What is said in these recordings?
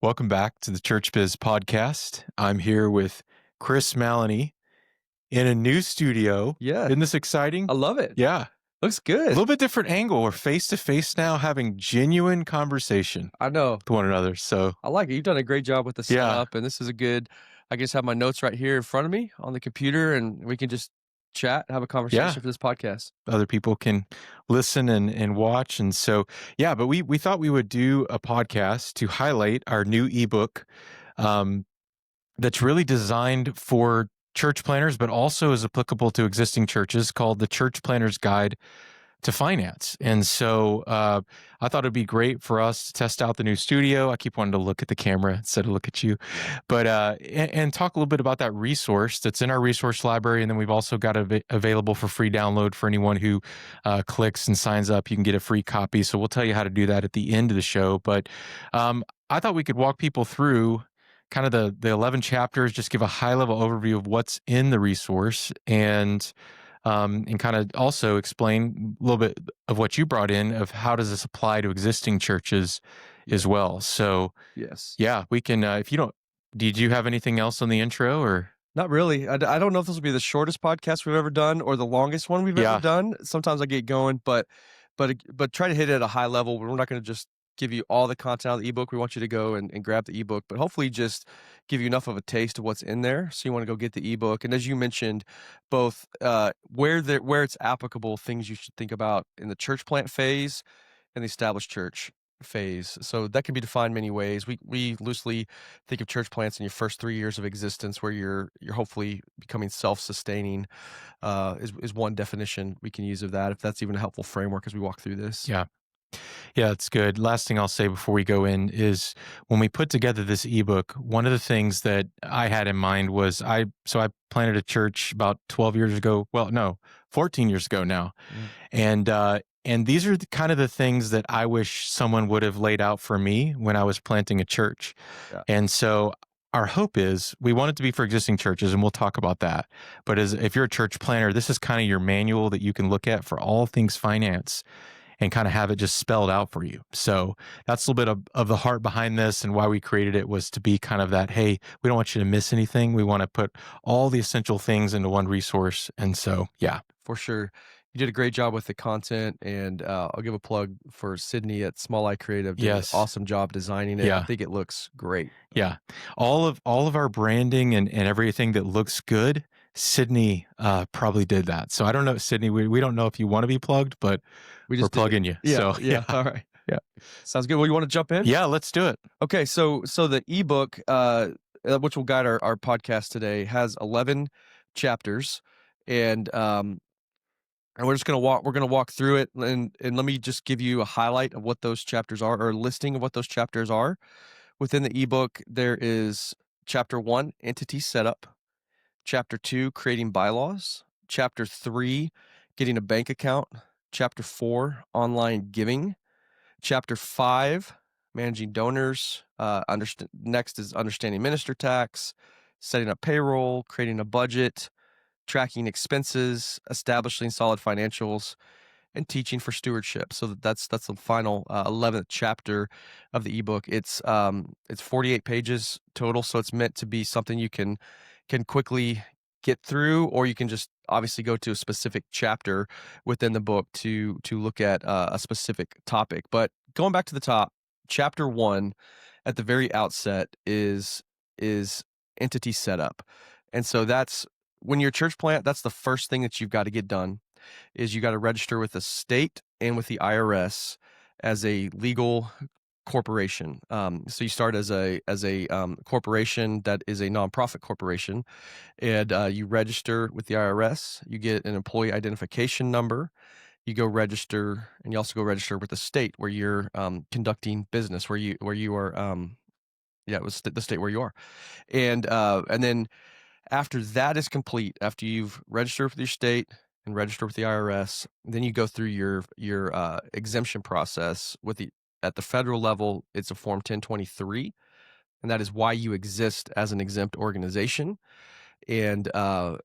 Welcome back to the Church Biz podcast. I'm here with Chris Maloney in a new studio. Yeah, Isn't this exciting? I love it. Yeah. Looks A good. little bit different angle. We're face to face now having genuine conversation I know. with one another. So, I like it. You've done a great job with the yeah. setup, and this is a good. I just have my notes right here in front of me on the computer, and we can just chat, have a conversation Yeah. for this podcast. Other people can listen and watch. And so, yeah, but we thought we would do a podcast to highlight our new ebook that's really designed for church planners, but also is applicable to existing churches, called the Church Planner's Guide to Finance. And so I thought it'd be great for us to test out the new studio. I keep wanting to look at the camera instead of look at you, but and talk a little bit about that resource that's in our resource library. And then we've also got it available for free download for anyone who clicks and signs up. You can get a free copy. So we'll tell you how to do that at the end of the show. But I thought we could walk people through kind of the 11 chapters, just give a high level overview of what's in the resource, and kind of also explain a little bit of what you brought in of how does this apply to existing churches as well. So Yes. yeah, we can, if you don't, did you have anything else on the intro or? Not really. I don't know if this will be the shortest podcast we've ever done or the longest one we've ever done. Sometimes I get going, but try to hit it at a high level. We're not going to just give you all the content out of the ebook. We want you to go and grab the ebook, but hopefully just give you enough of a taste of what's in there. So you want to go get the ebook. And as you mentioned, both where it's applicable, things you should think about in the church plant phase and the established church phase. So that can be defined many ways. We loosely think of church plants in your first 3 years of existence, where you're hopefully becoming self-sustaining, is one definition we can use of that, if that's even a helpful framework as we walk through this. Yeah. Yeah, it's good. Last thing I'll say before we go in is when we put together this ebook, one of the things that I had in mind was I planted a church about 12 years ago. Well, no, 14 years ago now. And these are kind of the things that I wish someone would have laid out for me when I was planting a church. Yeah. And so our hope is we want it to be for existing churches, and we'll talk about that. But if you're a church planner, this is kind of your manual that you can look at for all things finance and kind of have it just spelled out for you. So that's a little bit of the heart behind this, and why we created it was to be kind of that, hey, we don't want you to miss anything. We want to put all the essential things into one resource. And so, yeah. For sure. You did a great job with the content, and I'll give a plug for Sydney at Small Eye Creative. Did an awesome job designing it. Yeah. I think it looks great. Yeah. All of our branding and everything that looks good, Sydney probably did that. So I don't know, Sydney, we don't know if you want to be plugged, but we're plugging you. Yeah, So yeah. All right. Yeah. Sounds good. Well, you want to jump in? Yeah, let's do it. Okay, so the ebook, which will guide our podcast today, has 11 chapters, and we're just gonna walk through it, and let me just give you a highlight of what those chapters are, or a listing of what those chapters are. Within the ebook, there is chapter 1, entity setup; chapter 2, creating bylaws; chapter 3, getting a bank account; chapter 4, online giving; chapter 5, managing donors. Next is understanding minister tax, setting up payroll, creating a budget, tracking expenses, establishing solid financials, and teaching for stewardship. So that's the final 11th chapter of the ebook. It's 48 pages total, so it's meant to be something you can quickly get through, or you can just obviously go to a specific chapter within the book to look at a specific topic. But going back to the top, chapter 1 at the very outset is entity setup. And so that's when you're a church plant, that's the first thing that you've got to get done, is you got to register with the state and with the IRS as a legal corporation. So you start as a corporation that is a nonprofit corporation, and you register with the IRS. You get an employee identification number. You go register, and you also go register with the state where you're conducting business, where you are. It was the state where you are, and then after that is complete, after you've registered with your state and registered with the IRS, then you go through your exemption process at the federal level. It's a Form 1023, and that is why you exist as an exempt organization. And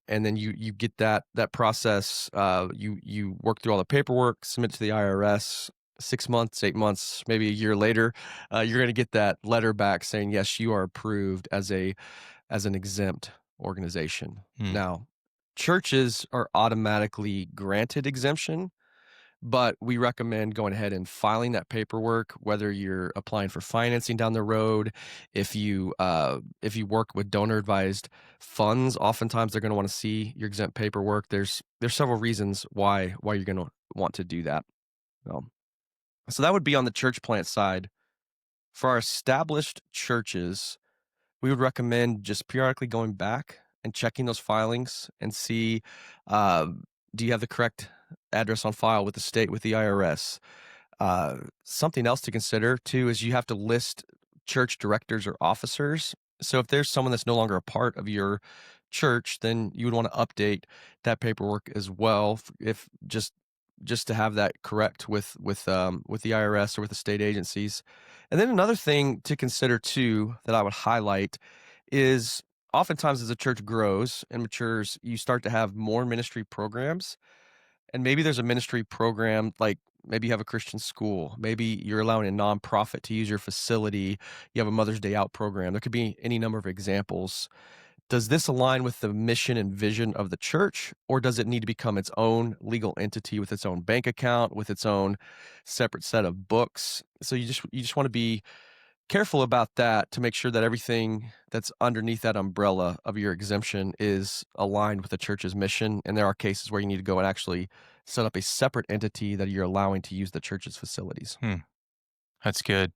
then you get that process. You work through all the paperwork, submit to the IRS, 6 months, 8 months, maybe a year later, you're gonna get that letter back saying, "Yes, you are approved as an exempt organization." Mm. Now, churches are automatically granted exemption, but we recommend going ahead and filing that paperwork, whether you're applying for financing down the road, if you work with donor advised funds, oftentimes they're going to want to see your exempt paperwork. There's several reasons why you're going to want to do that. Um, so that would be on the church plant side. For our established churches, we would recommend just periodically going back and checking those filings and see, uh, do you have the correct address on file with the state, with the IRS? Something else to consider too is you have to list church directors or officers. So if there's someone that's no longer a part of your church, then you would want to update that paperwork as well. If just to have that correct with the IRS or with the state agencies. And then another thing to consider too that I would highlight is oftentimes as a church grows and matures, you start to have more ministry programs. And maybe there's a ministry program, like maybe you have a Christian school, maybe you're allowing a nonprofit to use your facility, you have a Mother's Day Out program. There could be any number of examples. Does this align with the mission and vision of the church, or does it need to become its own legal entity with its own bank account, with its own separate set of books? So you just want to be careful about that to make sure that everything that's underneath that umbrella of your exemption is aligned with the church's mission. And there are cases where you need to go and actually set up a separate entity that you're allowing to use the church's facilities. Hmm. That's good.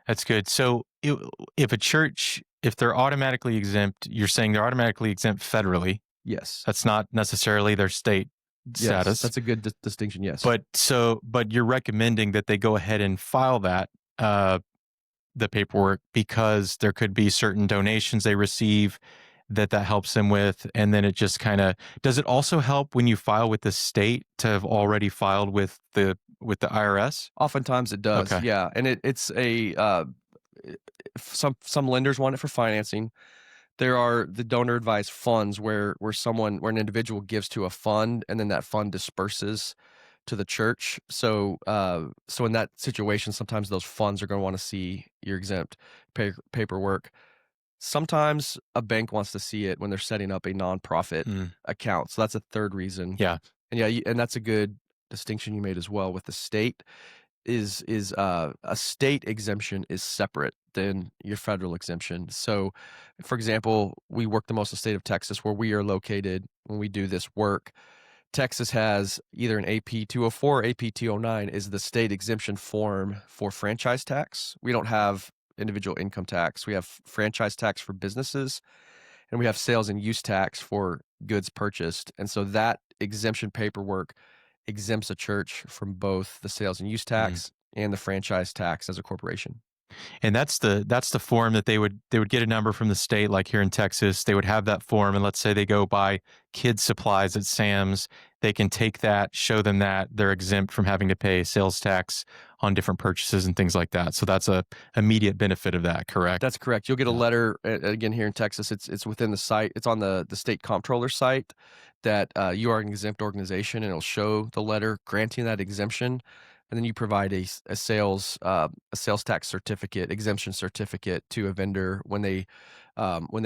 That's good. So if a church, if they're automatically exempt, you're saying they're automatically exempt federally. Yes. That's not necessarily their state Yes. status. That's a good distinction. Yes. But you're recommending that they go ahead and file that, the paperwork, because there could be certain donations they receive that helps them with. And then it just kind of, does it also help when you file with the state to have already filed with the IRS? Oftentimes it does. Okay. Yeah. And it's some lenders want it for financing. There are the donor advised funds where an individual gives to a fund and then that fund disperses to the church. So so in that situation, sometimes those funds are going to want to see your exempt paperwork. Sometimes a bank wants to see it when they're setting up a nonprofit Mm. account. So that's a third reason. Yeah. And yeah, and that's a good distinction you made as well with the state. Is a state exemption is separate than your federal exemption. So, for example, we work the most in the state of Texas, where we are located when we do this work. Texas has either an AP 204 or AP 209 is the state exemption form for franchise tax. We don't have individual income tax. We have franchise tax for businesses, and we have sales and use tax for goods purchased. And so that exemption paperwork exempts a church from both the sales and use tax and the franchise tax as a corporation. And that's the form that they would get a number from the state, like here in Texas. They would have that form, and let's say they go buy kids supplies at Sam's, they can take that, show them that they're exempt from having to pay sales tax on different purchases and things like that. So that's a immediate benefit of that, correct? That's correct. You'll get a Yeah. letter again here in Texas. It's within the site. It's on the state comptroller site that you are an exempt organization, and it'll show the letter granting that exemption. And then you provide a sales tax certificate, exemption certificate to a vendor when they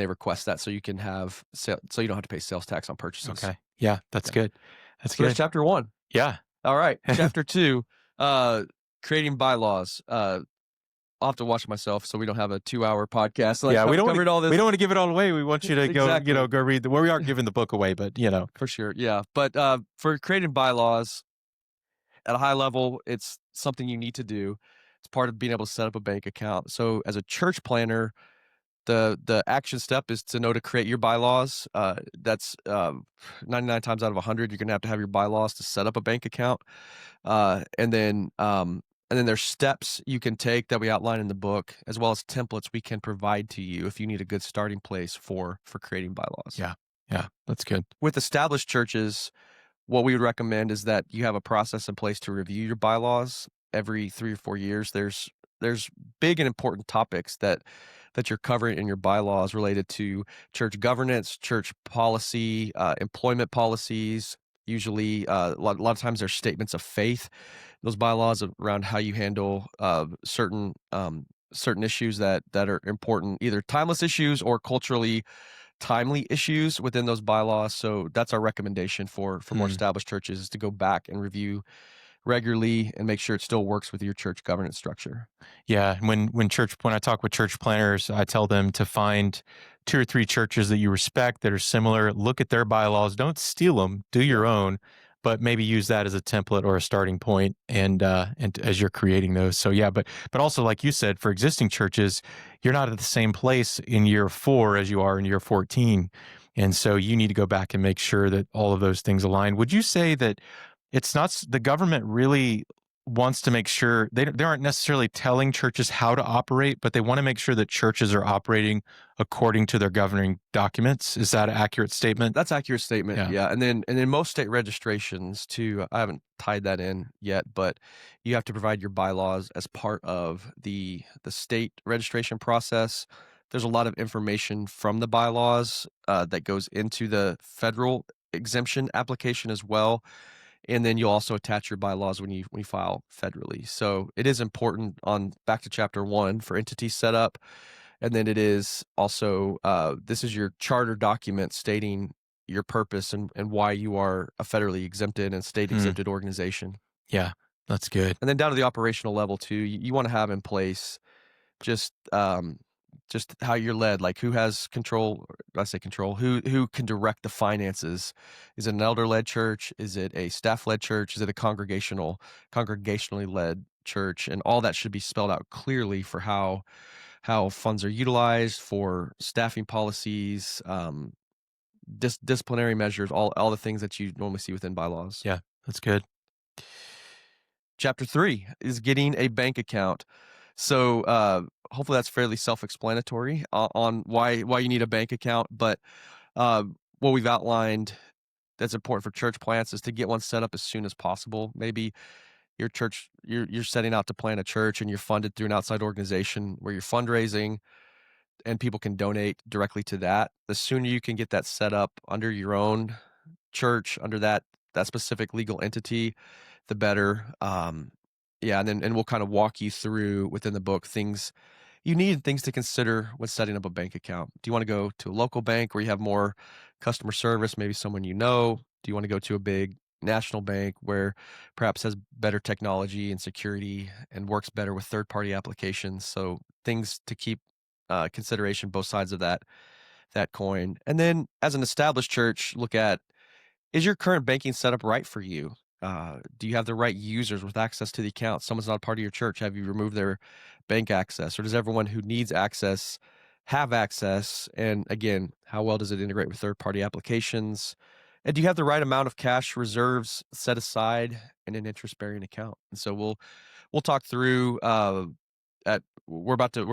request that, so you can have so you don't have to pay sales tax on purchases. Okay. Yeah, that's Yeah. good. That's So good. there's chapter 1. Yeah. All right, chapter 2, creating bylaws. I'll have to watch myself so we don't have a 2-hour podcast. Yeah, we don't covered all this. We don't want to give it all away. We want you to go, Exactly. go read we aren't giving the book away, but For sure, yeah. But for creating bylaws at a high level, it's something you need to do. It's part of being able to set up a bank account. So as a church planner, the action step is to know to create your bylaws. That's 99 times out of 100, you're going to have your bylaws to set up a bank account. And then there's steps you can take that we outline in the book, as well as templates we can provide to you if you need a good starting place for creating bylaws. yeah. Yeah, that's good. With established churches, what we would recommend is that you have a process in place to review your bylaws every 3 or 4 years. There's big and important topics that you're covering in your bylaws related to church governance, church policy, employment policies. Usually, a lot of times there's statements of faith. Those bylaws around how you handle certain issues that are important, either timeless issues or culturally timely issues within those bylaws. So that's our recommendation for more Mm. established churches, is to go back and review regularly and make sure it still works with your church governance structure. Yeah, when I talk with church planners, I tell them to find 2 or 3 churches that you respect that are similar, look at their bylaws, don't steal them, do Yeah. your own, but maybe use that as a template or a starting point and as you're creating those. So yeah, but also like you said, for existing churches, you're not at the same place in year 4 as you are in year 14. And so you need to go back and make sure that all of those things align. Would you say that it's not the government really wants to make sure they aren't necessarily telling churches how to operate, but they want to make sure that churches are operating according to their governing documents. Is that an accurate statement? That's accurate statement, Yeah. yeah, and then most state registrations too, I haven't tied that in yet, but you have to provide your bylaws as part of the state registration process. There's a lot of information from the bylaws, that goes into the federal exemption application as well, and then you'll also attach your bylaws when you file federally. So, it is important on back to chapter 1 for entity setup, and then it is also, this is your charter document stating your purpose and why you are a federally exempted and state Mm, exempted organization. yeah, that's good. And then down to the operational level too, you wanna have in place just, just how you're led, like who has control, or I say control, who can direct the finances? Is it an elder-led church? Is it a staff-led church? Is it a congregationally led church? And all that should be spelled out clearly for how funds are utilized, for staffing policies, disciplinary measures, all the things that you normally see within bylaws. Yeah, that's good. Chapter 3 is getting a bank account. So, hopefully that's fairly self-explanatory on why you need a bank account, but, uh, what we've outlined that's important for church plants is to get one set up as soon as possible. Maybe your church you're setting out to plant a church and you're funded through an outside organization where you're fundraising and people can donate directly to that. The sooner you can get that set up under your own church, under that specific legal entity, the better. Yeah, and we'll kind of walk you through within the book things you need and things to consider when setting up a bank account. Do you want to go to a local bank where you have more customer service, maybe someone you know? Do you want to go to a big national bank where perhaps has better technology and security and works better with third-party applications? So things to keep consideration both sides of that coin. And then as an established church, look at, is your current banking setup right for you? Do you have the right users with access to the account? Someone's not a part of your church. Have you removed their bank access? Or does everyone who needs access have access? And again, how well does it integrate with third party applications? And do you have the right amount of cash reserves set aside in an interest bearing account? And so we'll talk through at we're about to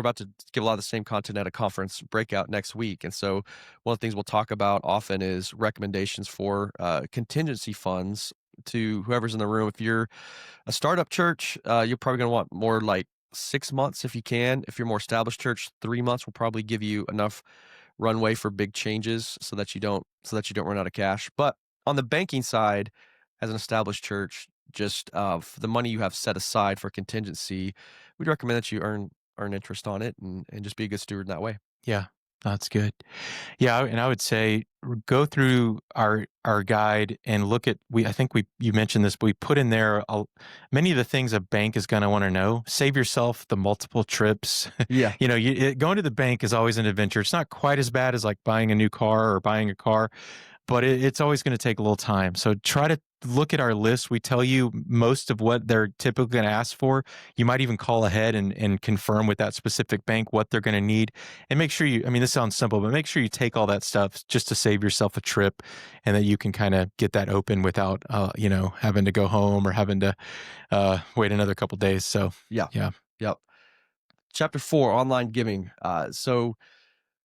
give a lot of the same content at a conference breakout next week. And so one of the things we'll talk about often is recommendations for contingency funds to whoever's in the room. If you're a startup church, you're probably going to want more like 6 months if you can. If you're a more established church, 3 months will probably give you enough runway for big changes so that you don't run out of cash. But on the banking side, as an established church, just for the money you have set aside for contingency, we'd recommend that you earn interest on it and just be a good steward in that way. Yeah, that's good. Yeah, and I would say go through our guide and look at I think you mentioned this, but we put in there many of the things a bank is going to want to know. Save yourself the multiple trips. Yeah. Going to the bank is always an adventure. It's not quite as bad as like buying a new car or buying a car, but it's always going to take a little time. So try to look at our list. We tell you most of what they're typically going to ask for. You might even call ahead and confirm with that specific bank what they're going to need. And make sure I mean, this sounds simple, but make sure you take all that stuff just to save yourself a trip and that you can kind of get that open without, having to go home or having to wait another couple days. So, Yeah. yeah. Yep. Chapter 4, online giving.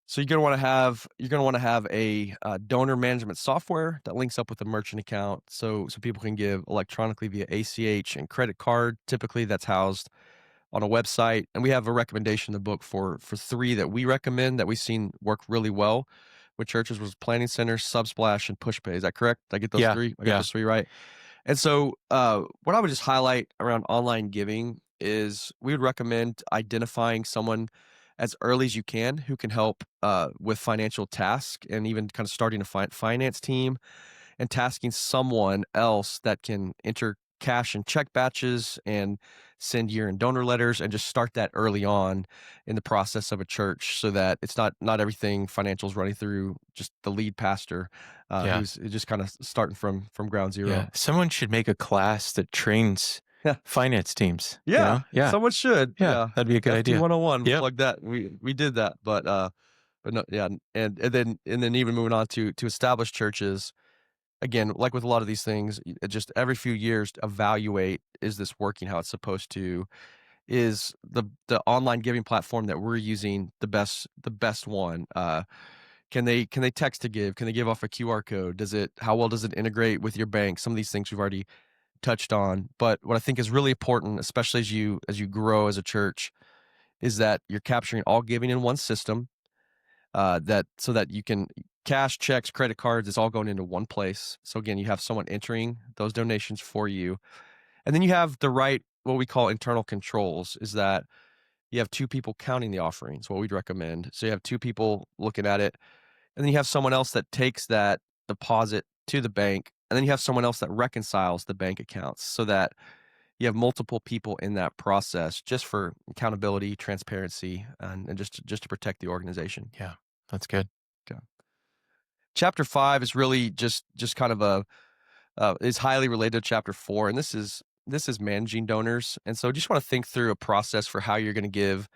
So you're gonna want to have a donor management software that links up with a merchant account, so people can give electronically via ACH and credit card. Typically, that's housed on a website, and we have a recommendation in the book for three that we recommend that we've seen work really well. with churches was Planning Center, Subsplash, and PushPay. Is that correct? Did I get those Yeah. three? I got Yeah. those three right. And so, what I would just highlight around online giving is we would recommend identifying someone as early as you can who can help with financial tasks and even kind of starting a finance team and tasking someone else that can enter cash and check batches and send year and donor letters and just start that early on in the process of a church so that it's not everything financials running through just the lead pastor Yeah. who's just kind of starting from ground Yeah. zero. Someone should make a class that trains Yeah. finance teams. Yeah. Yeah. Someone should. Yeah. Yeah. That'd be a good FT idea. 101. Yep. Plug that. We did that. But no, yeah. And then even moving on to established churches, again, like with a lot of these things, just every few years to evaluate, is this working how it's supposed to? Is the online giving platform that we're using the best one? Can they text to give? Can they give off a QR code? How well does it integrate with your bank? Some of these things we've already touched on. But what I think is really important, especially as you grow as a church, is that you're capturing all giving in one system, that so that you can cash, checks, credit cards, it's all going into one place. So again, you have someone entering those donations for you. And then you have the right, what we call internal controls, is that you have two people counting the offerings, what we'd recommend. So you have two people looking at it, and then you have someone else that takes that deposit to the bank, and then you have someone else that reconciles the bank accounts so that you have multiple people in that process just for accountability, transparency, and just to protect the organization. Yeah. That's good. Okay. Chapter 5 is really just kind of is highly related to chapter 4, and this is managing donors. And so just want to think through a process for how you're going to give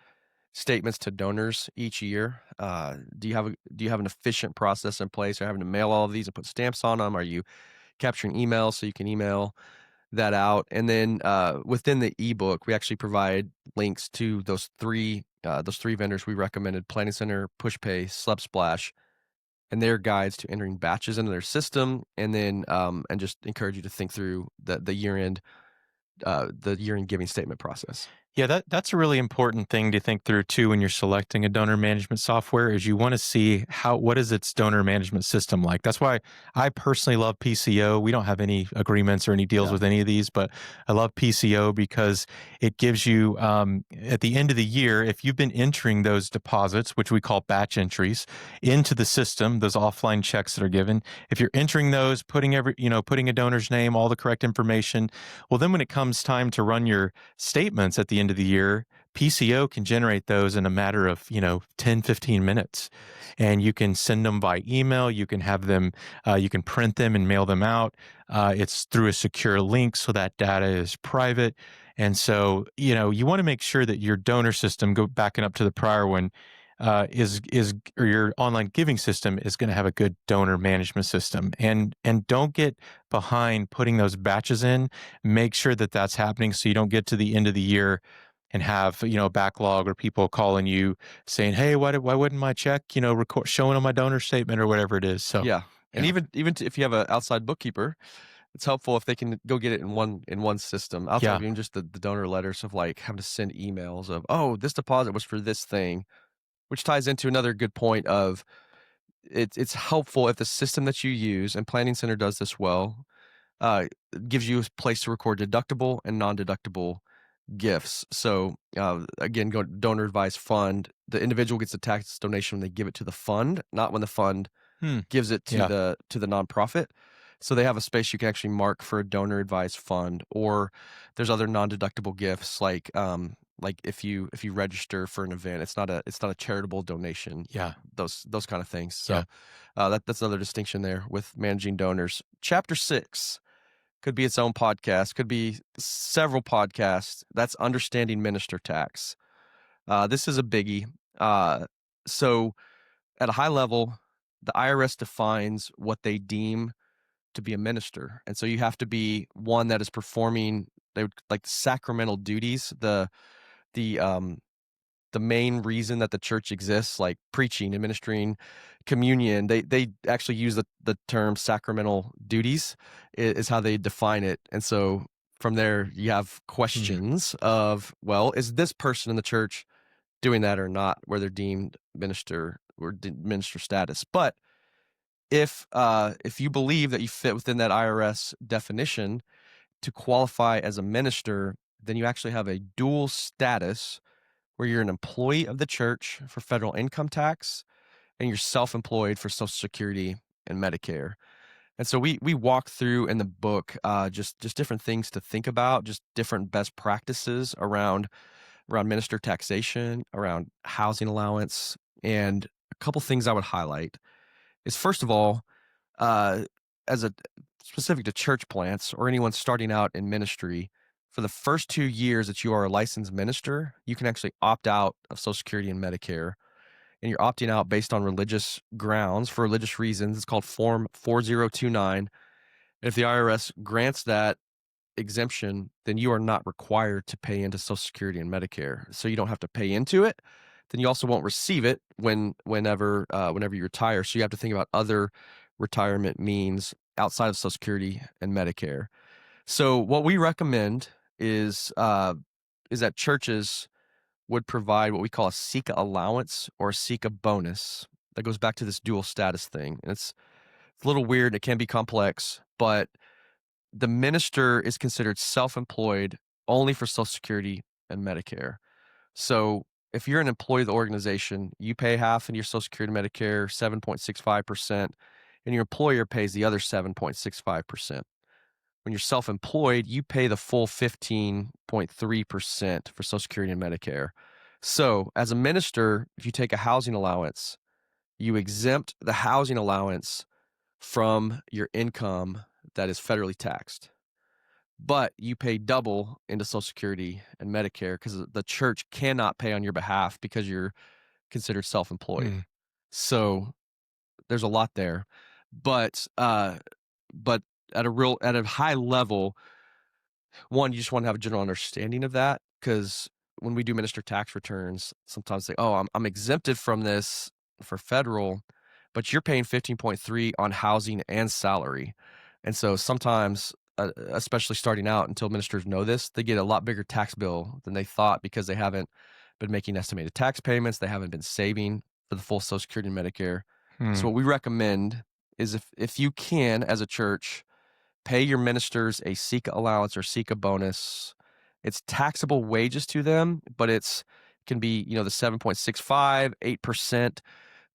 statements to donors each year. Do you have an efficient process in place? Are you having to mail all of these and put stamps on them? Are you capturing emails so you can email that out? And then within the ebook, we actually provide links to those three vendors we recommended: Planning Center, PushPay, Splash, and their guides to entering batches into their system. And then and just encourage you to think through the year-end giving statement process. Yeah, that's a really important thing to think through too when you're selecting a donor management software is you want to see what is its donor management system like. That's why I personally love PCO. We don't have any agreements or any deals Yeah. with any of these, but I love PCO because it gives you at the end of the year, if you've been entering those deposits, which we call batch entries, into the system, those offline checks that are given, if you're entering those, putting a donor's name, all the correct information, well, then when it comes time to run your statements at the end of the year, PCO can generate those in a matter of 10, 15 minutes, and you can send them by email. You can have them, you can print them and mail them out. It's through a secure link, so that data is private. And so you want to make sure that your donor system, backing up to the prior one, or your online giving system is going to have a good donor management system, and don't get behind putting those batches in. Make sure that that's happening so you don't get to the end of the year and have a backlog or people calling you saying, hey, why wouldn't my check showing on my donor statement or whatever it is. So Yeah. And yeah. even if you have an outside bookkeeper, it's helpful if they can go get it in one system. Outside of Yeah. even just the donor letters of like having to send emails of, oh, this deposit was for this thing, which ties into another good point of it's helpful if the system that you use, and Planning Center does this well, uh, gives you a place to record deductible and non-deductible gifts. So again, go donor advised fund. The individual gets a tax donation when they give it to the fund, not when the fund gives it to Yeah. the nonprofit. So they have a space you can actually mark for a donor advised fund, or there's other non-deductible gifts like if you register for an event, it's not a charitable donation. Yeah. Those kind of things. So Yeah. that's another distinction there with managing donors. Chapter 6 could be its own podcast, could be several podcasts. That's understanding minister tax. This is a biggie. So at a high level, the IRS defines what they deem to be a minister. And so you have to be one that is performing like sacramental duties, the main reason that the church exists, like preaching, administering communion. They actually use the term sacramental duties is how they define it. And so from there you have questions of, well, is this person in the church doing that or not, where they're deemed minister or minister status? But if you believe that you fit within that IRS definition to qualify as a minister, then you actually have a dual status where you're an employee of the church for federal income tax and you're self-employed for Social Security and Medicare. And so we walk through in the book just different things to think about, just different best practices around minister taxation, around housing allowance, and a couple things I would highlight is first of all, uh, as a specific to church plants or anyone starting out in ministry, for the first 2 years that you are a licensed minister, you can actually opt out of Social Security and Medicare. And you're opting out based on religious grounds for religious reasons. It's called Form 4029. If the IRS grants that exemption, then you are not required to pay into Social Security and Medicare. So you don't have to pay into it. Then you also won't receive it whenever you retire. So you have to think about other retirement means outside of Social Security and Medicare. So what we recommend is that churches would provide what we call a SECA allowance or a SECA bonus. That goes back to this dual status thing. And it's a little weird. It can be complex, but the minister is considered self-employed only for Social Security and Medicare. So if you're an employee of the organization, you pay half in your Social Security and Medicare, 7.65%, and your employer pays the other 7.65%. When you're self-employed, you pay the full 15.3% for Social Security and Medicare. So as a minister, if you take a housing allowance, you exempt the housing allowance from your income that is federally taxed. But you pay double into Social Security and Medicare because the church cannot pay on your behalf because you're considered self-employed. Mm. So there's a lot there. But at a high level, one, you just want to have a general understanding of that because when we do minister tax returns, sometimes say, "Oh, I'm exempted from this for federal," but you're paying 15.3 on housing and salary, and so sometimes, especially starting out, until ministers know this, they get a lot bigger tax bill than they thought because they haven't been making estimated tax payments, they haven't been saving for the full Social Security and Medicare. So Mm. what we recommend is if you can, as a church, pay your ministers a SECA allowance or SECA bonus. It's taxable wages to them, but it's can be, the 7.65, 8%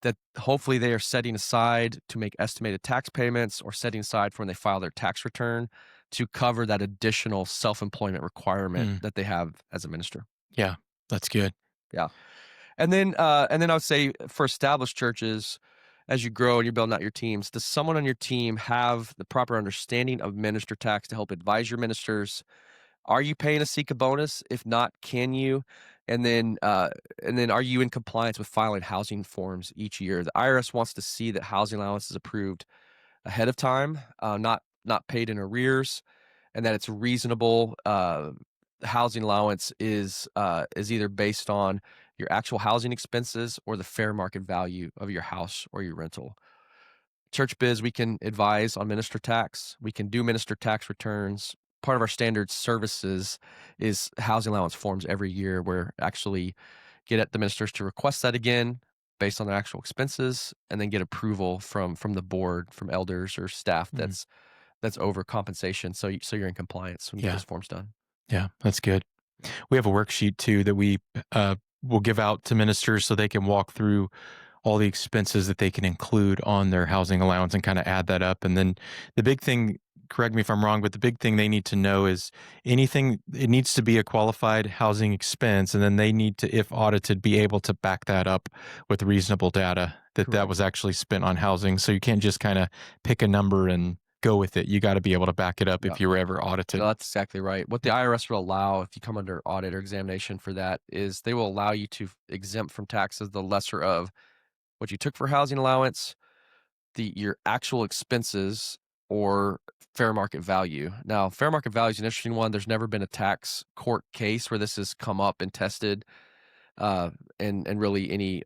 that hopefully they are setting aside to make estimated tax payments or setting aside for when they file their tax return to cover that additional self-employment requirement Mm. that they have as a minister. Yeah, that's good. Yeah. And then I would say for established churches, as you grow and you're building out your teams, does someone on your team have the proper understanding of minister tax to help advise your ministers? Are you paying a SECA bonus? If not, can you? And then, are you in compliance with filing housing forms each year? The IRS wants to see that housing allowance is approved ahead of time, not paid in arrears, and that it's reasonable. Housing allowance is either based on your actual housing expenses or the fair market value of your house or your rental. Church Biz, we can advise on minister tax. We can do minister tax returns. Part of our standard services is housing allowance forms every year where actually get at the ministers to request that again based on their actual expenses and then get approval from the board, from elders or staff Mm. that's over compensation. So you're in compliance when you get Yeah. those forms done. Yeah, that's good. We have a worksheet too that we will give out to ministers so they can walk through all the expenses that they can include on their housing allowance and kind of add that up. And then the big thing, correct me if I'm wrong, but the big thing they need to know is anything, it needs to be a qualified housing expense. And then they need to, if audited, be able to back that up with reasonable data that Correct. was actually spent on housing. So you can't just kind of pick a number and go with it. You got to be able to back it up Yeah. if you were ever audited. No, that's exactly right. What the IRS will allow if you come under audit or examination for that is they will allow you to exempt from taxes the lesser of what you took for housing allowance, your actual expenses, or fair market value. Now, fair market value is an interesting one. There's never been a tax court case where this has come up and tested, and really any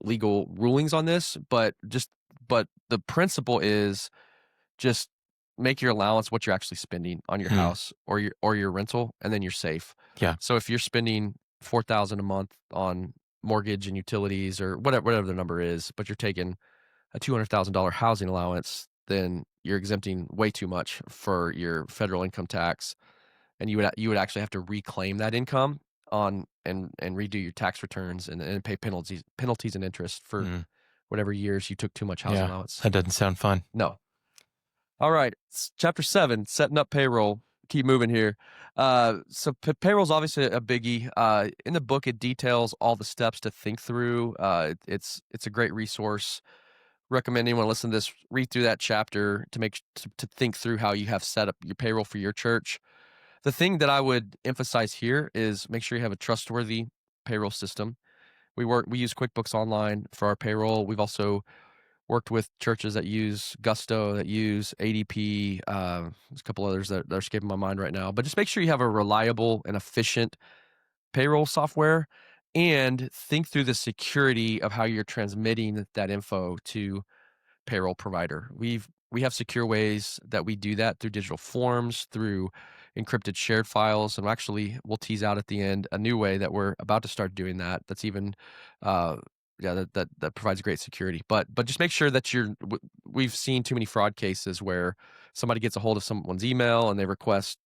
legal rulings on this. But the principle is just make your allowance what you're actually spending on your Hmm. house or your rental, and then you're safe. Yeah. So if you're spending $4,000 a month on mortgage and utilities or whatever the number is, but you're taking a $200,000 housing allowance, then you're exempting way too much for your federal income tax, and you would actually have to reclaim that income on and redo your tax returns and pay penalties and interest for Mm, whatever years you took too much housing yeah, allowance. that doesn't sound fun. No. All right, chapter 7, setting up payroll. Keep moving here. So payroll's obviously a biggie. In the book, it details all the steps to think through. It's a great resource. Recommend anyone listen to this, read through that chapter to to think through how you have set up your payroll for your church. The thing that I would emphasize here is make sure you have a trustworthy payroll system. We use QuickBooks Online for our payroll. We've also worked with churches that use Gusto, that use ADP. There's a couple others that are escaping my mind right now. But just make sure you have a reliable and efficient payroll software, and think through the security of how you're transmitting that info to payroll provider. We have secure ways that we do that through digital forms, through encrypted shared files, and actually we'll tease out at the end a new way that we're about to start doing that. That's even, yeah, that provides great security. But just make sure that we've seen too many fraud cases where somebody gets a hold of someone's email and they request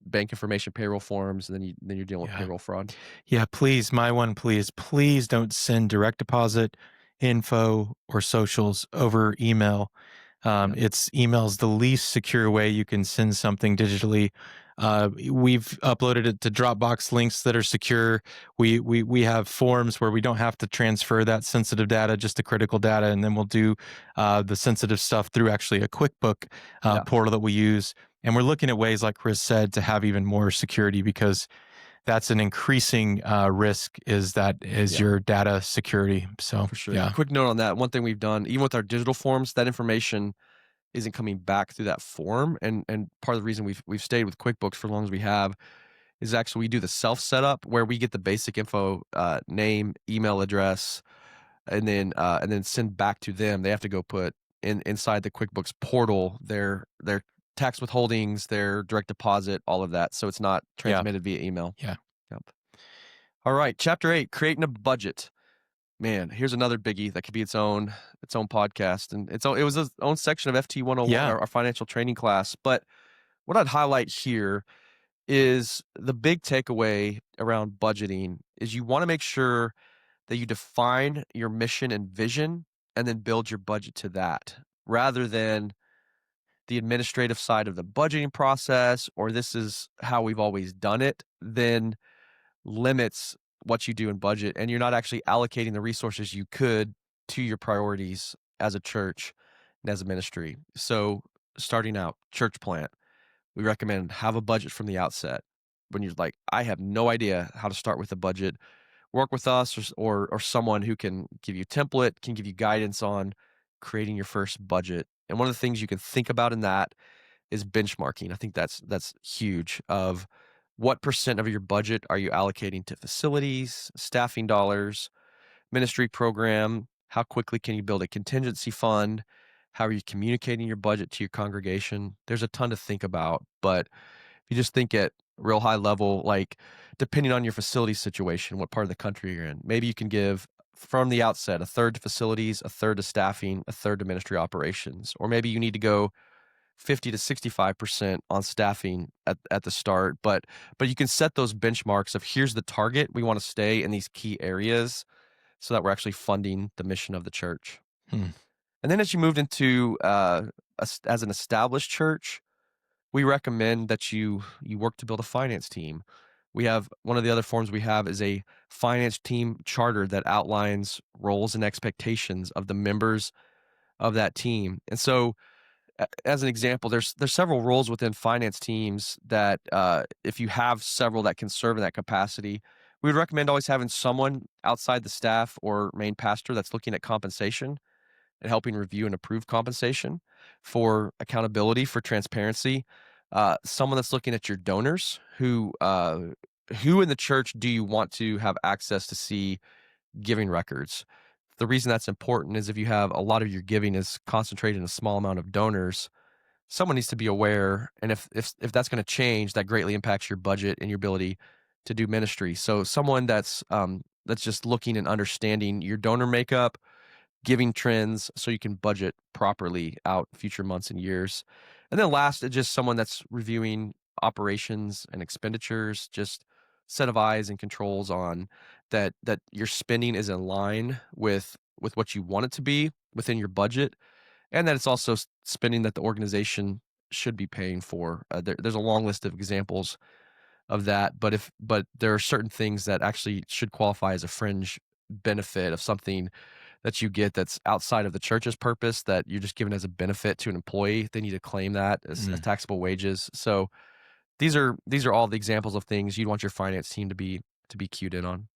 bank information, payroll forms, and then you're dealing with Yeah. payroll fraud. Yeah, please, my one please, please don't send direct deposit info or socials over email. Yep. It's email's the least secure way you can send something digitally. We've uploaded it to Dropbox links that are secure. We have forms where we don't have to transfer that sensitive data, just the critical data, and then we'll do the sensitive stuff through actually a QuickBook Yeah. portal that we use. And we're looking at ways, like Chris said, to have even more security, because that's an increasing risk, is Yeah. your data security. So, For sure. yeah. Quick note on that. One thing we've done, even with our digital forms, that information isn't coming back through that form. And part of the reason we've stayed with QuickBooks for as long as we have is actually we do the self setup where we get the basic info, name, email address, and then send back to them. They have to go put inside the QuickBooks portal their tax withholdings, their direct deposit, all of that. So it's not Yeah. transmitted via email. Yeah. Yep. All right, chapter 8, creating a budget. Man, here's another biggie that could be its own podcast, and it was its own section of FT 101, Yeah. our financial training class. But what I'd highlight here is the big takeaway around budgeting is you want to make sure that you define your mission and vision and then build your budget to that, rather than the administrative side of the budgeting process, or this is how we've always done it, then limits what you do in budget, and you're not actually allocating the resources you could to your priorities as a church and as a ministry. So, starting out, church plant, we recommend have a budget from the outset. When you're like, I have no idea how to start with a budget, work with us, or someone who can give you a template, can give you guidance on creating your first budget. And one of the things you can think about in that is benchmarking. I think that's huge. Of what percent of your budget are you allocating to facilities, staffing dollars, ministry program? How quickly can you build a contingency fund? How are you communicating your budget to your congregation? There's a ton to think about, but if you just think at real high level, like depending on your facility situation, what part of the country you're in, maybe you can give from the outset a third to facilities, a third to staffing, a third to ministry operations, or maybe you need to go 50 to 65% on staffing at the start, but you can set those benchmarks of here's the target, we want to stay in these key areas so that we're actually funding the mission of the church. Hmm. And then as you moved into as an established church, we recommend that you work to build a finance team. We have one of the other forms we have is a finance team charter that outlines roles and expectations of the members of that team. And so as an example, there's several roles within finance teams that if you have several that can serve in that capacity, we would recommend always having someone outside the staff or main pastor that's looking at compensation and helping review and approve compensation, for accountability, for transparency. Someone that's looking at your donors, who in the church do you want to have access to see giving records? The reason that's important is if you have a lot of your giving is concentrated in a small amount of donors, someone needs to be aware. And if that's going to change, that greatly impacts your budget and your ability to do ministry. So someone that's just looking and understanding your donor makeup, giving trends so you can budget properly out future months and years. And then last, it's just someone that's reviewing operations and expenditures, just set of eyes and controls on that your spending is in line with what you want it to be within your budget, and that it's also spending that the organization should be paying for. There's a long list of examples of that, but there are certain things that actually should qualify as a fringe benefit of something that you get that's outside of the church's purpose that you're just given as a benefit to an employee. They need to claim that as Mm. taxable wages. So these are all the examples of things you'd want your finance team to be cued in on.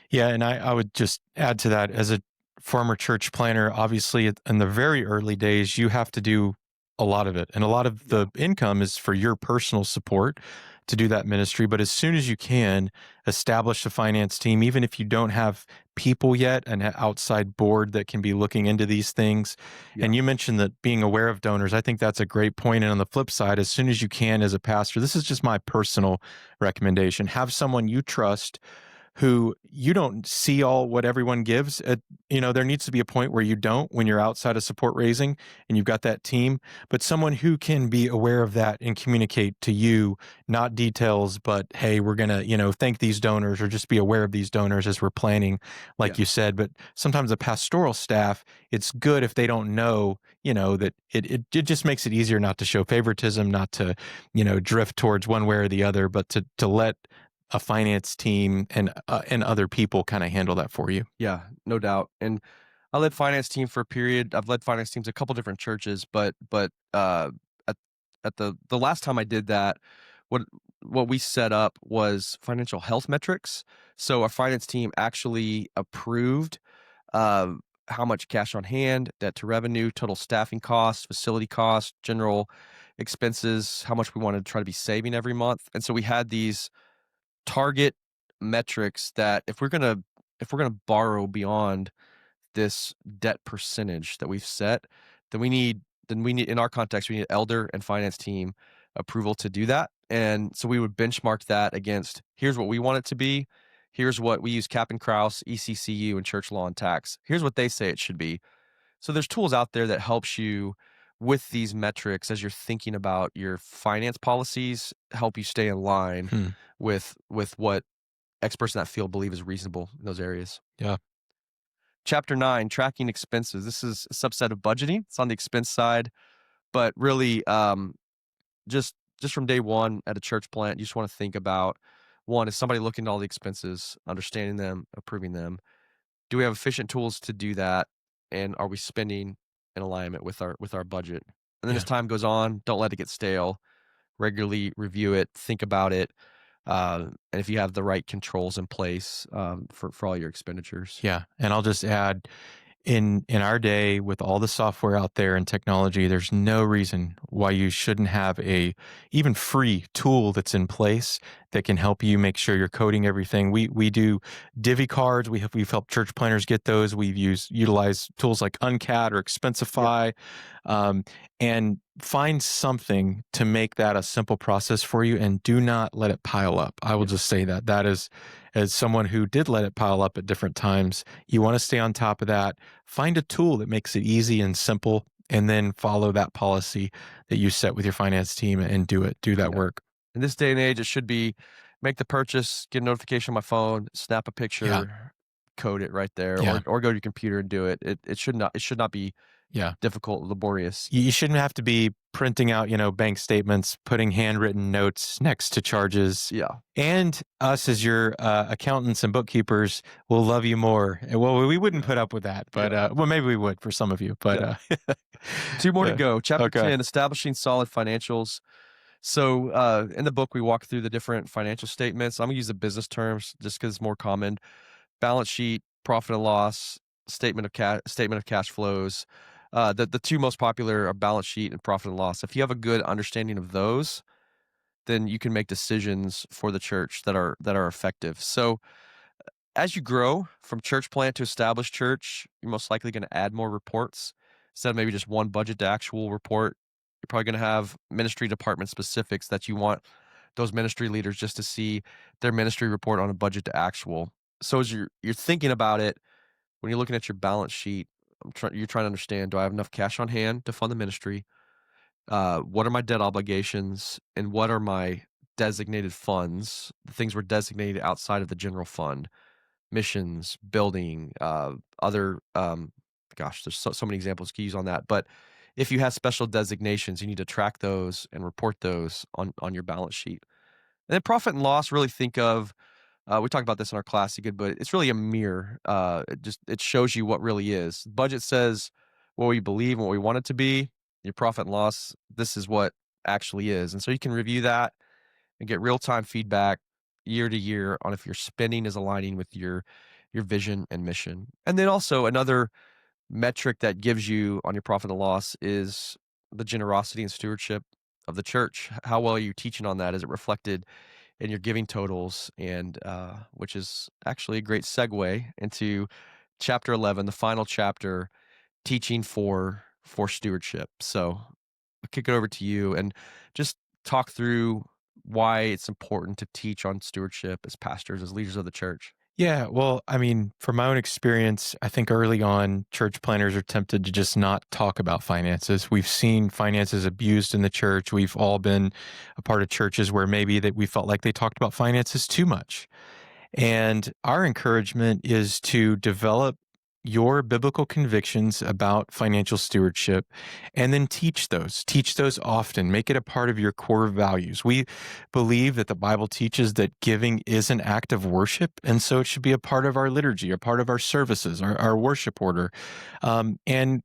Yeah, and I would just add to that as a former church planner, obviously in the very early days, you have to do a lot of it. And a lot of Yeah. the income is for your personal support to do that ministry. But as soon as you can, establish a finance team, even if you don't have people yet, an outside board that can be looking into these things. Yeah. And you mentioned that being aware of donors. I think that's a great point. And on the flip side, as soon as you can as a pastor, this is just my personal recommendation. Have someone you trust who you don't see all what everyone gives. There needs to be a point where you don't when you're outside of support raising and you've got that team, but someone who can be aware of that and communicate to you, not details, but hey, we're going to, thank these donors or just be aware of these donors as we're planning, like Yeah. you said. But sometimes the pastoral staff, it's good if they don't know, that it just makes it easier not to show favoritism, not to, drift towards one way or the other, but to let a finance team and other people kind of handle that for you. Yeah, no doubt. And I led finance team for a period. I've led finance teams a couple different churches, but at the last time I did that, what what we set up was financial health metrics. So our finance team actually approved uh, how much cash on hand, debt to revenue, total staffing costs, facility costs, general expenses, how much we wanted to try to be saving every month. And so we had these target metrics that if we're gonna borrow beyond this debt percentage that we've set, then we need in our context, we need elder and finance team approval to do that. And so we would benchmark that against here's what we want it to be. Here's what we use Cap and Kraus, ECCU, and church law and tax. Here's what they say it should be. So there's tools out there that helps you with these metrics as you're thinking about your finance policies, help you stay in line Hmm. with what experts in that field believe is reasonable in those areas. Yeah. Chapter 9, tracking expenses. This is a subset of budgeting. It's on the expense side, but really just from day one at a church plant, you just want to think about one, is somebody looking at all the expenses, understanding them, approving them? Do we have efficient tools to do that? And are we spending in alignment with our budget? And then as Yeah. time goes on, don't let it get stale. Regularly review it, think about it, and if you have the right controls in place for all your expenditures. Yeah. And I'll just add, in our day with all the software out there and technology, there's no reason why you shouldn't have a even free tool that's in place that can help you make sure you're coding everything. We do Divi cards. We've helped church planners get those. We've utilized tools like Uncat or Yeah, Expensify, um, and find something to make that a simple process for you, and do not let it pile up. I will yeah, just say that is, as someone who did let it pile up at different times, you want to stay on top of that. Find a tool that makes it easy and simple, and then follow that policy that you set with your finance team and do that yeah. work. In this day and age, it should be make the purchase, get a notification on my phone, snap a Yeah. picture, code it right there, Yeah. or go to your computer and do it. It should not be Yeah. difficult, laborious. You shouldn't have to be printing out, bank statements, putting handwritten notes next to charges. Yeah, And us as your accountants and bookkeepers will love you more. Well, we wouldn't yeah, put up with that, but yeah, well, maybe we would for some of you. But yeah. 2 more to yeah. go. Chapter Okay. 10, establishing solid financials. So, in the book, we walk through the different financial statements. I'm gonna use the business terms just because it's more common. Balance sheet, profit and loss, statement of cash flows. The two most popular are balance sheet and profit and loss. If you have a good understanding of those, then you can make decisions for the church that are effective. So, as you grow from church plant to established church, you're most likely going to add more reports instead of maybe just one budget to actual report. You're probably going to have ministry department specifics that you want those ministry leaders just to see their ministry report on a budget to actual. So as you're thinking about it, when you're looking at your balance sheet, You're trying to understand, do I have enough cash on hand to fund the ministry? What are my debt obligations, and what are my designated funds, the things we're designated outside of the general fund, missions, building, other, gosh, there's so many examples you can use on that. But if you have special designations, you need to track those and report those on your balance sheet. And then profit and loss, really think of, we talked about this in our class, you could, but it's really a mirror. It shows you what really is. Budget says what we believe and what we want it to be. Your profit and loss, this is what actually is. And so you can review that and get real-time feedback year to year on if your spending is aligning with your vision and mission. And then also another metric that gives you on your profit and loss is the generosity and stewardship of the church. How well are you teaching on that? Is it reflected in your giving totals? And which is actually a great segue into chapter 11, the final chapter, teaching for stewardship. So I'll kick it over to you and just talk through why it's important to teach on stewardship as pastors, as leaders of the church. Yeah, well, I mean, from my own experience, I think early on, church planners are tempted to just not talk about finances. We've seen finances abused in the church. We've all been a part of churches where maybe that we felt like they talked about finances too much. And our encouragement is to develop your biblical convictions about financial stewardship and then teach those often, make it a part of your core values. We believe that the Bible teaches that giving is an act of worship, and so it should be a part of our liturgy, a part of our services, our worship order. And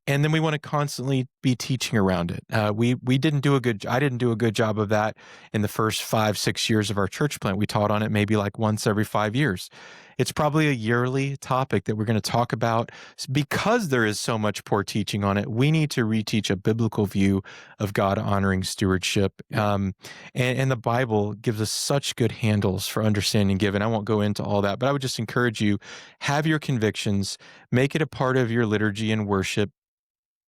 then we want to constantly be teaching around it. I didn't do a good job of that in the first 5-6 years of our church plant. We taught on it maybe like once every 5 years. It's probably a yearly topic that we're going to talk about. Because there is so much poor teaching on it, we need to reteach a biblical view of God-honoring stewardship. And the Bible gives us such good handles for understanding giving. I won't go into all that, but I would just encourage you, have your convictions, make it a part of your liturgy and worship.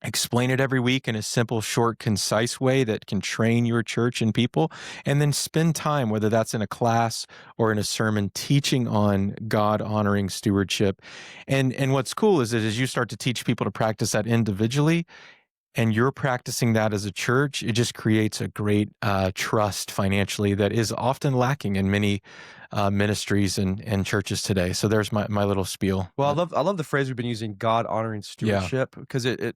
Explain it every week in a simple, short, concise way that can train your church and people, and then spend time, whether that's in a class or in a sermon, teaching on God-honoring stewardship. And what's cool is that as you start to teach people to practice that individually, and you're practicing that as a church, it just creates a great trust financially that is often lacking in many ministries and churches today. So there's my little spiel. Well, I love the phrase we've been using, God honoring Yeah. stewardship, because it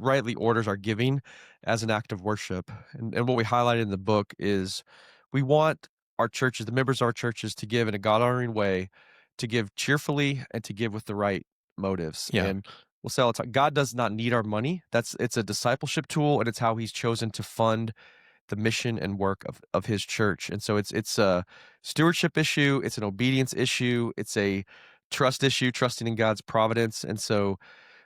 rightly orders our giving as an act of worship. And what we highlighted in the book is we want our churches, the members of our churches, to give in a God honoring way, to give cheerfully, and to give with the right motives. Yeah. And we'll say all the time, God does not need our money. It's a discipleship tool, and it's how He's chosen to fund the mission and work of His church. And so it's a stewardship issue, it's an obedience issue, it's a trust issue, trusting in God's providence. And so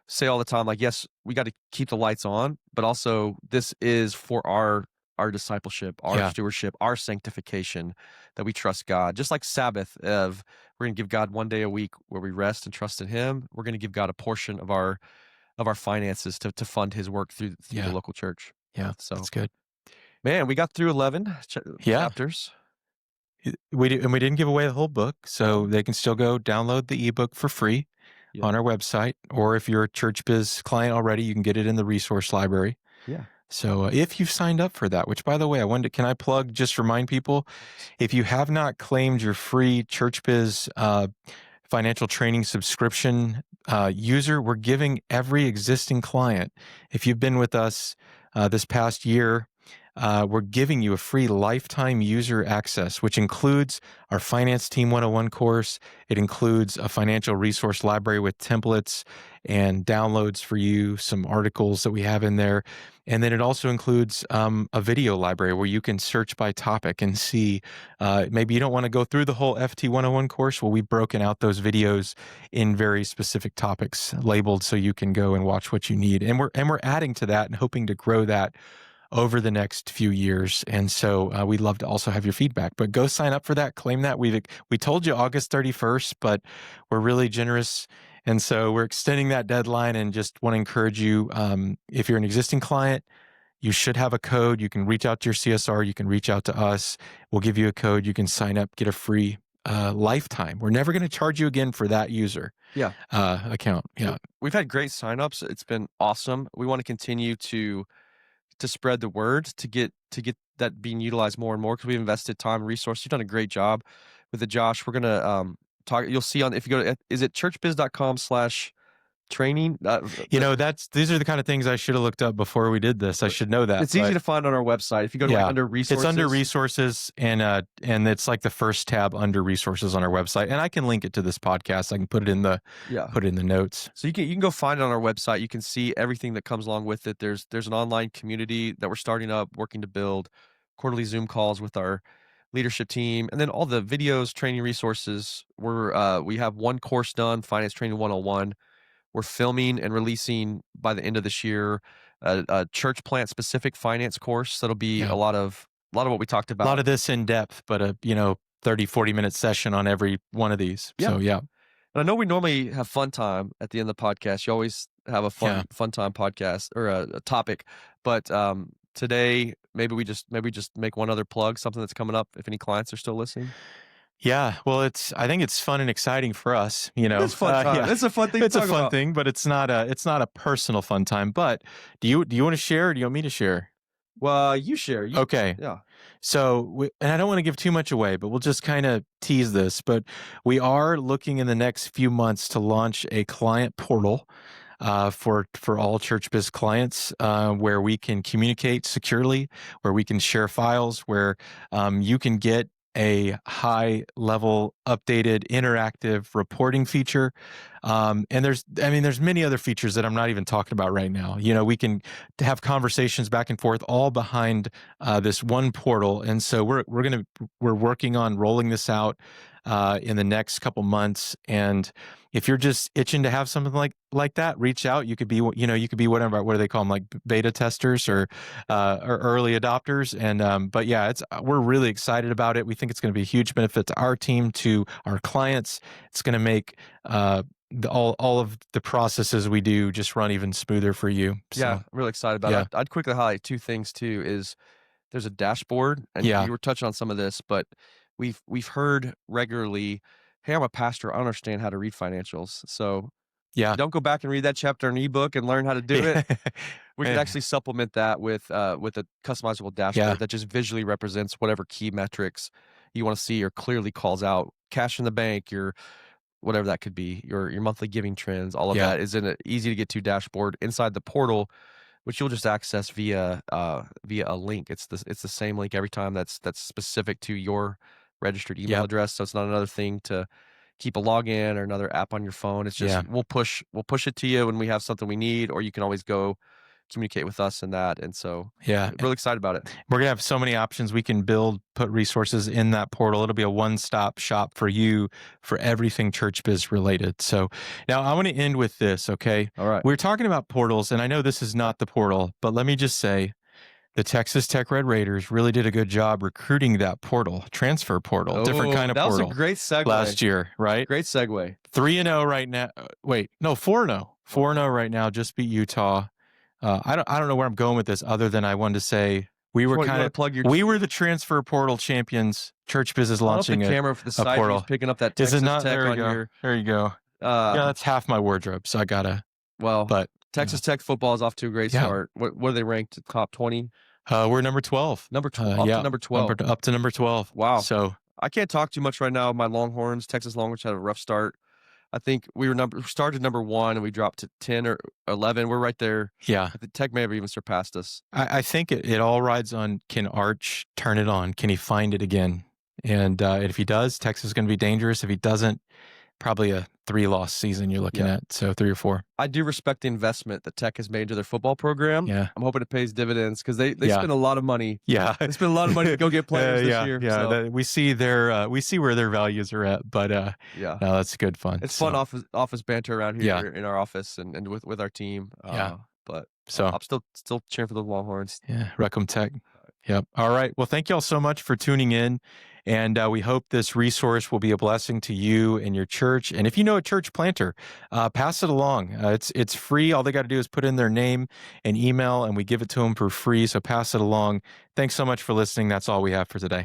say all the time, like, yes, we got to keep the lights on, but also this is for our discipleship, our Yeah. stewardship, our sanctification, that we trust God. Just like Sabbath, of we're going to give God one day a week where we rest and trust in Him. We're going to give God a portion of our finances to fund His work through Yeah. the local church. Yeah, So, that's good. man, we got through 11 Yeah. chapters. We didn't give away the whole book, so they can still go download the ebook for free Yeah. on our website, or if you're a Church Biz client already, you can get it in the resource library. Yeah. So if you've signed up for that, which by the way, can I plug, just remind people, if you have not claimed your free Church Biz financial training subscription user, we're giving every existing client, if you've been with us this past year, we're giving you a free lifetime user access, which includes our Finance Team 101 course. It includes a financial resource library with templates and downloads for you, some articles that we have in there. And then it also includes a video library where you can search by topic and see, maybe you don't want to go through the whole FT 101 course. Well, we've broken out those videos in very specific topics labeled so you can go and watch what you need. And we're adding to that and hoping to grow that over the next few years. And so we'd love to also have your feedback, but go sign up for that, claim that. We told you August 31st, but we're really generous. And so we're extending that deadline, and just want to encourage you, if you're an existing client, you should have a code. You can reach out to your CSR. You can reach out to us. We'll give you a code. You can sign up, get a free lifetime. We're never going to charge you again for that user Yeah. account. Yeah. We've had great signups. It's been awesome. We want to continue to spread the word to get that being utilized more and more because we've invested time and resources. You've done a great job with it, Josh. We're gonna talk. You'll see on if you go to is it churchbiz.com/training. These are the kind of things I should have looked up before we did this. I should know that. It's easy to find on our website. If you go to under resources, it's under resources, and it's like the first tab under resources on our website. And I can link it to this podcast. I can put it in the notes. So you can go find it on our website. You can see everything that comes along with it. There's an online community that we're starting up, working to build, quarterly Zoom calls with our leadership team, and then all the videos, training resources. We have one course done, Finance Training 101. We're filming and releasing by the end of this year a church plant specific finance course. That'll be a lot of what we talked about. A lot of this in depth, but a 30, 40-minute session on every one of these. Yeah. So And I know we normally have fun time at the end of the podcast. You always have a fun time podcast or a topic, but today maybe we just make one other plug, something that's coming up if any clients are still listening. Yeah, well, I think it's fun and exciting for us. It's fun time. It's a fun thing. It's a fun thing, but it's not a personal fun time. But do you want to share, or do you want me to share? Well, you share. Okay. Yeah. So, and I don't want to give too much away, but we'll just kind of tease this. But we are looking in the next few months to launch a client portal for all ChurchBiz clients, where we can communicate securely, where we can share files, where you can get a high level updated interactive reporting feature. And there's many other features that I'm not even talking about right now. We can have conversations back and forth all behind this one portal. And so we're working on rolling this out in the next couple months. And if you're just itching to have something like that, reach out. You could be whatever, what do they call them? Like beta testers or early adopters. And, but yeah, we're really excited about it. We think it's going to be a huge benefit to our team, to our clients. It's going to make, all of the processes we do just run even smoother for you. So, yeah, I'm really excited about it. I'd quickly highlight two things too. Is there's a dashboard, and you were touching on some of this, but we've heard regularly, hey, I'm a pastor, I don't understand how to read financials. So don't go back and read that chapter in eBook and learn how to do it. We can actually supplement that with a customizable dashboard that just visually represents whatever key metrics you want to see, or clearly calls out cash in the bank, your whatever that could be, your monthly giving trends, all of that is in an easy to get to dashboard inside the portal, which you'll just access via a link. It's the same link every time that's specific to your registered email address. So it's not another thing to keep a login or another app on your phone. It's just we'll push it to you when we have something we need, or you can always go communicate with us in that. And so really excited about it. We're gonna have so many options. We can put resources in that portal. It'll be a one-stop shop for you for everything ChurchBiz related. So now I want to end with this. Okay. All right. We're talking about portals, and I know this is not the portal, but let me just say, the Texas Tech Red Raiders really did a good job recruiting that portal, transfer portal, different kind of portal. That was a great segue last year, right? Great segue. 3-0 right now. Wait, no, 4-0. 4-0 right now. Just beat Utah. I don't know where I'm going with this, other than I wanted to say we were we were the transfer portal champions. ChurchBiz is launching the camera for the side portal. Picking up that Texas Tech there you go. There you go. That's half my wardrobe, so I gotta. Well, but Texas Tech football is off to a great start. What are they ranked? Top 20? We're number 12. Number 12. Up to number 12. Up to number 12. Wow. So I can't talk too much right now. My Longhorns, Texas Longhorns, had a rough start. I think we started number 1 and we dropped to 10 or 11. We're right there. Yeah. I think Tech may have even surpassed us. I think it all rides on, can Arch turn it on? Can he find it again? And if he does, Texas is going to be dangerous. If he doesn't, probably a 3-loss season you're looking at. So 3 or 4. I do respect the investment that Tech has made to their football program. Yeah. I'm hoping it pays dividends because they spend a lot of money. Yeah. They spend a lot of money to go get players this year. Yeah. So. We see where their values are at, but no, that's good fun. It's fun office banter around here in our office and with our team. But I'm still cheering for the Longhorns. Yeah. Recum Tech. Yep. All right. Well, thank y'all so much for tuning in. And we hope this resource will be a blessing to you and your church. And if you know a church planter, pass it along. It's free. All they got to do is put in their name and email, and we give it to them for free. So pass it along. Thanks so much for listening. That's all we have for today.